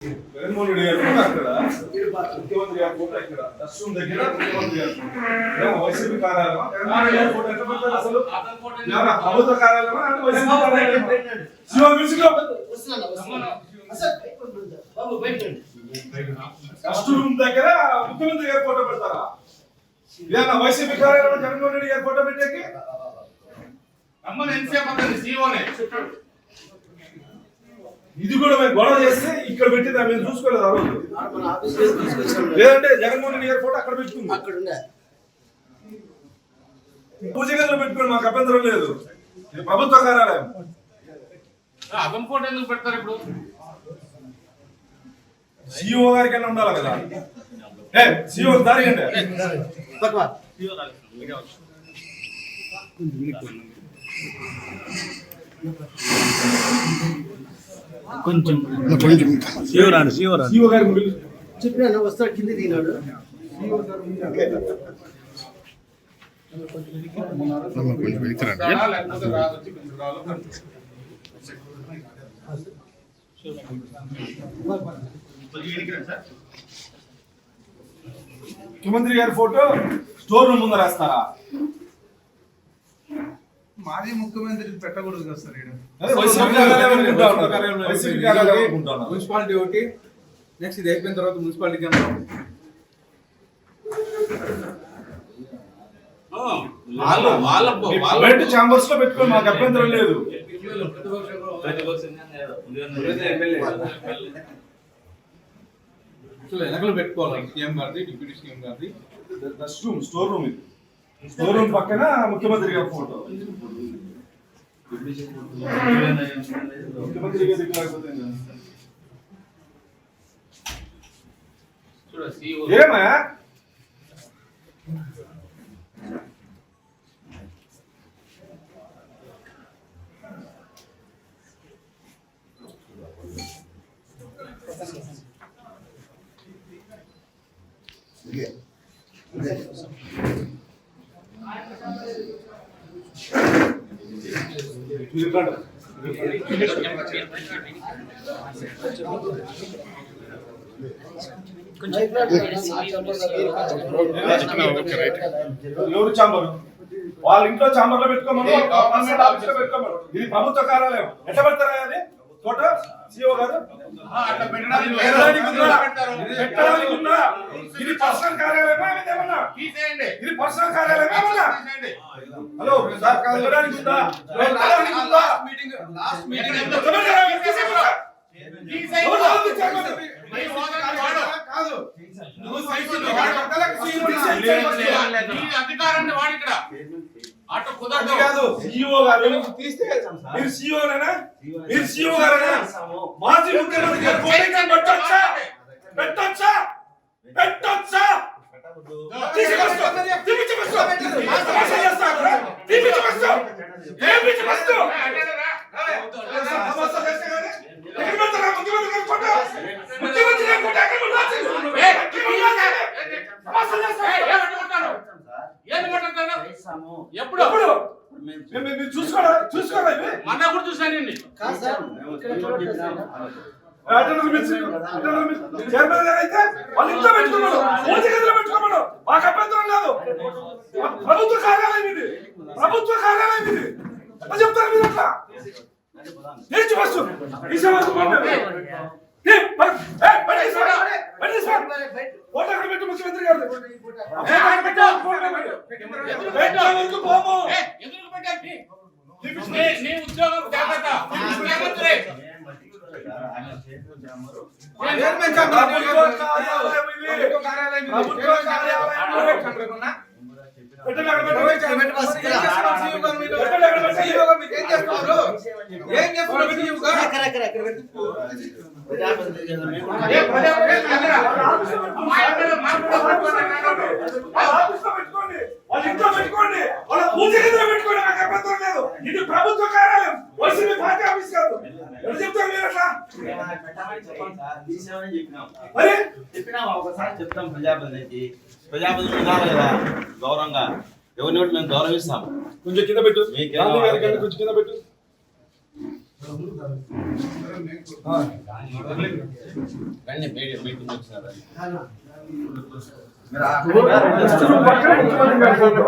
జగన్మోహన్ రెడ్డి గారు అక్కడ ముఖ్యమంత్రి గారి ఫోటో ఇక్కడ దర్శనం దగ్గర ముఖ్యమంత్రి గారు వైసీపీ కార్యాలయం జగన్మోహన్ రెడ్డి గారి ఫోటో ఎట్లా పెట్టారు అసలు ప్రభుత్వ కార్యాలయమా వైసీపీ కార్యాలయం శివ మ్యూజిక్ ఫస్ట్ రూమ్ దగ్గర ముఖ్యమంత్రి గారి ఫోటో పెడతారా ఇదేనా వైసీపీ కార్యాలయం జగన్మోహన్ రెడ్డి గారి ఫోటో పెట్టేకి అమ్మని ఎంతసేపు అంటుంది సీఓనే ఇది కూడా మేము గొడవ చేస్తే ఇక్కడ పెట్టిందా మేము చూసుకోలేదు ఆ రోజు లేదంటే జగన్మోహన్ రెడ్డి గారి ఫోటో అక్కడ పెట్టుకుంది పూజ గదిలో పెట్టుకోండి మాకు అభ్యంతరం లేదు ఇది ప్రభుత్వ కార్యాలయం అతని ఫోటో ఎందుకు పెడతారు ఇప్పుడు సిఇఓ గారికి అన్న ఉండాలి కదా సిఇఓ దారి అంటే కొంచెం సిఇఓ గారికి చెప్పినా వస్తాడు కింద దిగినాడు ముఖ్యమంత్రి గారి ఫోటో స్టోర్ రూమ్ ముందు రాస్తారా మాజీ ముఖ్యమంత్రి పెట్టకూడదు కదా సార్ మున్సిపాలిటీ ఒకటి నెక్స్ట్ ఇది అయిపోయిన తర్వాత మున్సిపాలిటీ ఛాంబర్స్ లో పెట్టుకోండి మాకు అభ్యంతరం లేదు వెనకలు పెట్టుకోవాలి సీఎం గారిది డిప్యూటీ సీఎం గారిది స్టోర్ రూమ్ ఇది స్టోర్ రూమ్ పక్కన ముఖ్యమంత్రి గారి ఫోటో ముఖ్యమంత్రి గారి ఏమా ఎవరు చాంబర్ వాళ్ళ ఇంట్లో చాంబర్ లో పెట్టుకోమను ఆఫీస్ లో పెట్టుకోమను ఇది ప్రభుత్వ కార్యాలయం ఎట్లా పెడతారా అది ఫోటో సిఓ గారు ఇది పర్సనల్ కార్యాలయమా ఇది పర్సనల్ కార్యాలయమా హలో సార్ వెళ్ళడానికి ఉందా అధికారాన్ని వాడు ఇక్కడ అటు కుదరదు కాదు సిఇఓ గారు తీస్తే మీరు సిఇఓనేనా మీరు సిఇఓ గారేనా మాజీ ముఖ్యమంత్రి గారు ఫోటో పెట్టొచ్చా పెట్టొచ్చా పెట్టొచ్చా ఎప్పుడు చూసుకోరా మన కూడా చూసానండి చైర్మన్ గారు అయితే వాళ్ళు ఇంట్లో పెట్టుకున్నాడు పూజ గదిలో పెట్టుకోమను మాకు అభ్యంతరం లేదు ప్రభుత్వ కార్యాలయం ఇది ప్రభుత్వ కార్యాలయం ఇది ఎట్లా చెప్తారు మీరు అట్లా ఏంటి ఫస్ట్ ఫోటో అక్కడ పెట్టు ముఖ్యమంత్రి గారు నీ ఉద్యోగం జాగ్రత్త ముఖ్యమంత్రి ఇది ప్రభుత్వ కార్యాలయం వైసీపీ పార్టీ ఆఫీస్ కాదు ఎలా చెప్తారు మీరు అట్లా ఒకసారి చెప్తాం ప్రజాప్రతినిధి వినాలి కదా గౌరవంగా ఎవరిని మేము గౌరవిస్తాం కొంచెం కింద పెట్టు కొంచెం కింద పెట్టు మీటింగ్ వచ్చినారు పక్కన ముఖ్యమంత్రి గారి ఫోటో